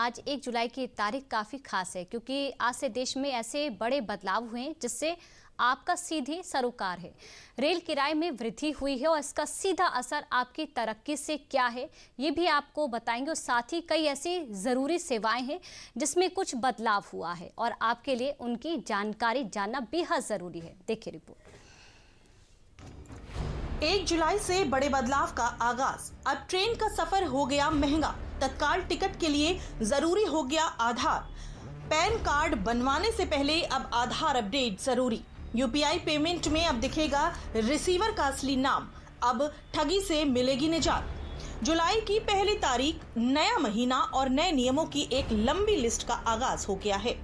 आज 1 जुलाई की तारीख काफ़ी खास है क्योंकि आज से देश में ऐसे बड़े बदलाव हुए हैं जिससे आपका सीधे सरोकार है। रेल किराए में वृद्धि हुई है और इसका सीधा असर आपकी तरक्की से क्या है ये भी आपको बताएंगे और साथ ही कई ऐसी ज़रूरी सेवाएं हैं जिसमें कुछ बदलाव हुआ है और आपके लिए उनकी जानकारी जानना बेहद ज़रूरी है। देखिए रिपोर्ट। 1 जुलाई से बड़े बदलाव का आगाज। अब ट्रेन का सफर हो गया महंगा। तत्काल टिकट के लिए जरूरी हो गया आधार। पैन कार्ड बनवाने से पहले अब आधार अपडेट जरूरी। यूपीआई पेमेंट में अब दिखेगा रिसीवर का असली नाम। अब ठगी से मिलेगी निजात। जुलाई की पहली तारीख, नया महीना और नए नियमों की एक लंबी लिस्ट का आगाज हो गया है।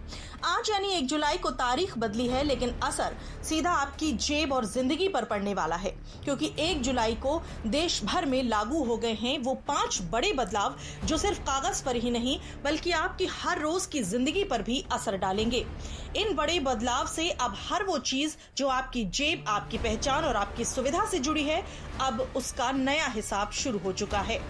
आज यानी 1 जुलाई को तारीख बदली है, लेकिन असर सीधा आपकी जेब और जिंदगी पर पड़ने वाला है, क्योंकि 1 जुलाई को देश भर में लागू हो गए हैं वो 5 बड़े बदलाव जो सिर्फ कागज पर ही नहीं बल्कि आपकी हर रोज की जिंदगी पर भी असर डालेंगे। इन बड़े बदलाव से अब हर वो चीज जो आपकी जेब, आपकी पहचान और आपकी सुविधा से जुड़ी है, अब उसका नया हिसाब शुरू हो चुका है।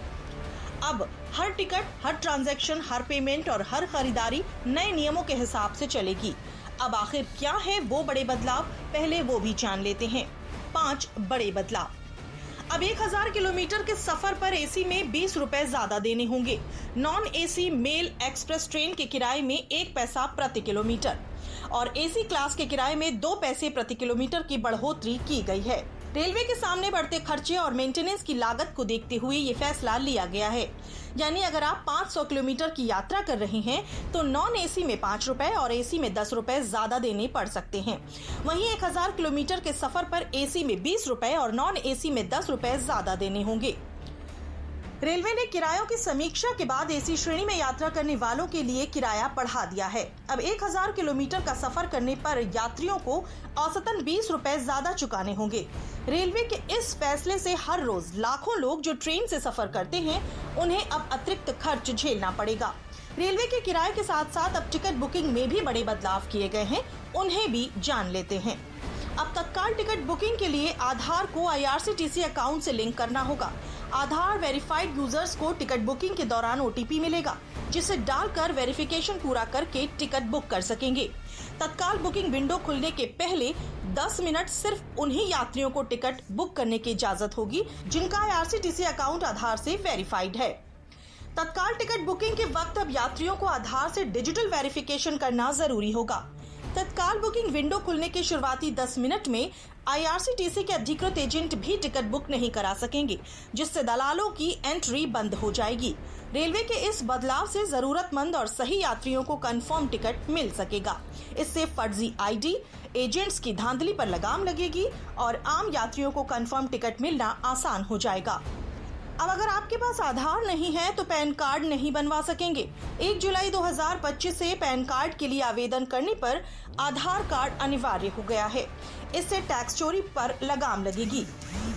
अब हर टिकट, हर ट्रांजैक्शन, हर पेमेंट और हर खरीदारी नए नियमों के हिसाब से चलेगी। अब आखिर क्या है वो बड़े बदलाव, पहले वो भी जान लेते हैं। 5 बड़े बदलाव। अब 1000 किलोमीटर के सफर पर एसी में 20 रुपए ज्यादा देने होंगे। Non AC mail express train के किराए में 1 पैसा प्रति किलोमीटर और एसी क्लास के किराए में 2 पैसे प्रति किलोमीटर की बढ़ोतरी की गई है। रेलवे के सामने बढ़ते खर्चे और मेंटेनेंस की लागत को देखते हुए ये फैसला लिया गया है। यानी अगर आप 500 किलोमीटर की यात्रा कर रहे हैं तो नॉन एसी में 5 रुपए और एसी में 10 रुपए ज्यादा देने पड़ सकते हैं। वहीं 1000 किलोमीटर के सफर पर एसी में 20 रुपए और नॉन एसी में 10 रुपए ज्यादा देने होंगे। रेलवे ने किरायों की समीक्षा के बाद एसी श्रेणी में यात्रा करने वालों के लिए किराया बढ़ा दिया है। अब 1000 किलोमीटर का सफर करने पर यात्रियों को औसतन 20 रुपए ज्यादा चुकाने होंगे। रेलवे के इस फैसले से हर रोज लाखों लोग जो ट्रेन से सफर करते हैं उन्हें अब अतिरिक्त खर्च झेलना पड़ेगा। रेलवे के किराए के साथ साथ अब टिकट बुकिंग में भी बड़े बदलाव किए गए हैं, उन्हें भी जान लेते हैं। अब तत्काल टिकट बुकिंग के लिए आधार को IRCTC अकाउंट से लिंक करना होगा। आधार वेरिफाइड यूजर्स को टिकट बुकिंग के दौरान OTP मिलेगा, जिसे डालकर वेरिफिकेशन पूरा करके टिकट बुक कर सकेंगे। तत्काल बुकिंग विंडो खुलने के पहले 10 मिनट सिर्फ उन्हीं यात्रियों को टिकट बुक करने की इजाजत होगी जिनका IRCTC अकाउंट आधार से वेरीफाइड है। तत्काल टिकट बुकिंग के वक्त अब यात्रियों को आधार से डिजिटल वेरिफिकेशन करना जरूरी होगा। तत्काल बुकिंग विंडो खुलने के शुरुआती 10 मिनट में IRCTC के अधिकृत एजेंट भी टिकट बुक नहीं करा सकेंगे, जिससे दलालों की एंट्री बंद हो जाएगी। रेलवे के इस बदलाव से जरूरतमंद और सही यात्रियों को कंफर्म टिकट मिल सकेगा। इससे फर्जी ID एजेंट्स की धांधली पर लगाम लगेगी और आम यात्रियों को कंफर्म टिकट मिलना आसान हो जाएगा। अब अगर आपके पास आधार नहीं है तो पैन कार्ड नहीं बनवा सकेंगे। 1 जुलाई 2025 से पैन कार्ड के लिए आवेदन करने पर आधार कार्ड अनिवार्य हो गया है। इससे टैक्स चोरी पर लगाम लगेगी।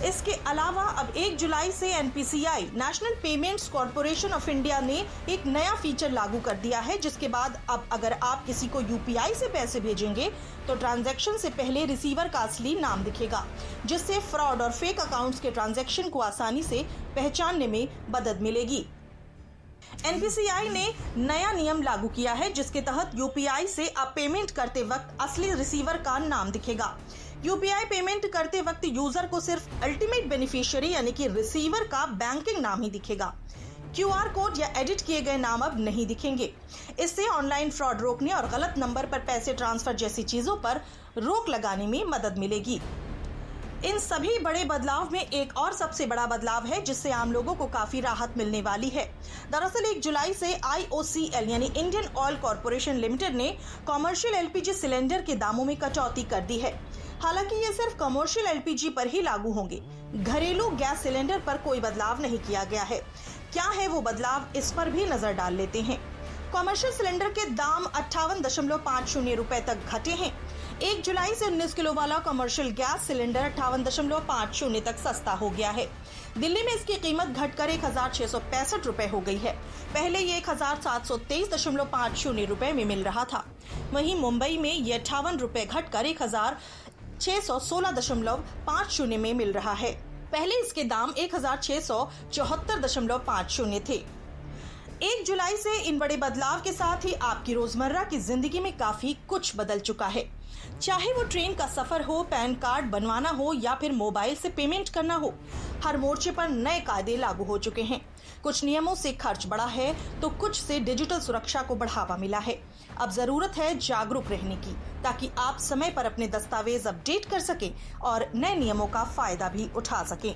इसके अलावा अब 1 जुलाई से NPCI national payments corporation of India ने एक नया फीचर लागू कर दिया है, जिसके बाद अब अगर आप किसी को UPI से पैसे भेजेंगे तो ट्रांजैक्शन से पहले रिसीवर का असली नाम दिखेगा, जिससे फ्रॉड और फेक अकाउंट्स के ट्रांजैक्शन को आसानी से पहचानने में मदद मिलेगी। NPCI ने नया नियम लागू किया है, जिसके तहत UPI से अब पेमेंट करते वक्त असली रिसीवर का नाम दिखेगा। UPI पेमेंट करते वक्त यूजर को सिर्फ अल्टीमेट बेनिफिशियरी यानी कि रिसीवर का बैंकिंग नाम ही दिखेगा। QR कोड या एडिट किए गए नाम अब नहीं दिखेंगे। इससे ऑनलाइन फ्रॉड रोकने और गलत नंबर पर पैसे ट्रांसफर जैसी चीजों पर रोक लगाने में मदद मिलेगी। इन सभी बड़े बदलाव में एक और सबसे बड़ा बदलाव है जिससे आम लोगों को काफी राहत मिलने वाली है। दरअसल 1 जुलाई से IOCL यानी इंडियन ऑयल कॉर्पोरेशन लिमिटेड ने कॉमर्शियल LPG सिलेंडर के दामों में कटौती कर दी है। हालांकि ये सिर्फ कमर्शियल LPG पर ही लागू होंगे। घरेलू गैस सिलेंडर पर कोई बदलाव नहीं किया गया है। क्या है वो बदलाव, इस पर भी नजर डाल लेते हैं। कमर्शियल सिलेंडर के दाम 58.50 रुपए तक घटे हैं। 1 जुलाई से 19 किलो वाला कमर्शियल गैस सिलेंडर 58.50 तक सस्ता हो गया है। दिल्ली में इसकी कीमत घटकर 1665 रुपए हो गई है। पहले ये 1723.50 रुपए में मिल रहा था। वहीं मुंबई में ये 58 रुपए घटकर 1616.50 में मिल रहा है। पहले इसके दाम 1674.50 थे। 1 जुलाई से इन बड़े बदलाव के साथ ही आपकी रोजमर्रा की जिंदगी में काफी कुछ बदल चुका है। चाहे वो ट्रेन का सफर हो, पैन कार्ड बनवाना हो या फिर मोबाइल से पेमेंट करना हो, हर मोर्चे पर नए कायदे लागू हो चुके हैं। कुछ नियमों से खर्च बढ़ा है तो कुछ से डिजिटल सुरक्षा को बढ़ावा मिला है। अब जरूरत है जागरूक रहने की, ताकि आप समय पर अपने दस्तावेज अपडेट कर सकें और नए नियमों का फायदा भी उठा सकें।